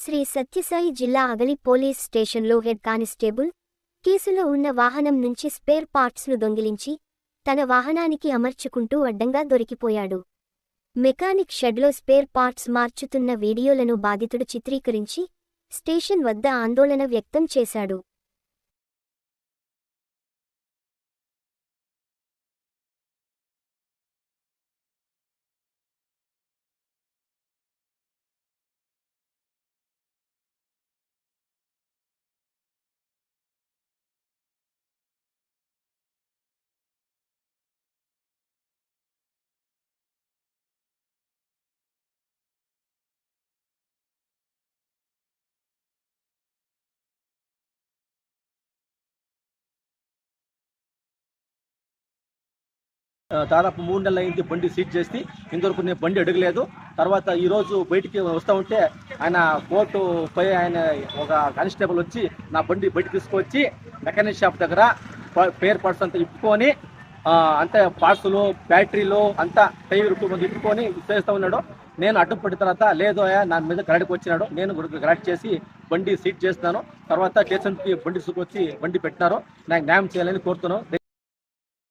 శ్రీ సత్యసాయి జిల్లా అగలి పోలీస్ స్టేషన్లో head constable కేసులో ఉన్న వాహనం నుంచి స్పేర్ పార్ట్స్ను దొంగిలించి తన వాహనానికి అమర్చుకుంటూ అడ్డంగా దొరికిపోయాడు. మెకానిక్ షెడ్లో స్పేర్ పార్ట్స్ మార్చుతున్న వీడియోలను బాధితుడు చిత్రీకరించి స్టేషన్ వద్ద ఆందోళన వ్యక్తం చేశాడు. దాదాపు 3 నెలలు అయింది బండి సీజ్ చేసి. ఇంతవరకు నేను బండి అడగలేదు. తర్వాత ఈరోజు బయటికి వస్తూ ఉంటే ఆయన కోర్టు పై ఆయన ఒక కానిస్టేబుల్ వచ్చి నా బండి బయటకు తీసుకొచ్చి మెకానిక్ షాప్ దగ్గర స్పేర్ పార్ట్స్ అంతా ఇప్పుకొని అంతే పార్ట్స్లు బ్యాటరీలు అంతా టైర్ ఇప్పుకొని చేస్తూ ఉన్నాడు. నేను అడ్డు పడిన తర్వాత లేదు నా మీద గరాడికి వచ్చినాడు. నేను గరాడి చేసి బండి సీజ్ చేస్తున్నాను. తర్వాత స్టేషన్కి బండి తీసుకొచ్చి బండి పెట్టినారు. నాకు న్యాయం చేయాలని కోరుతున్నాను.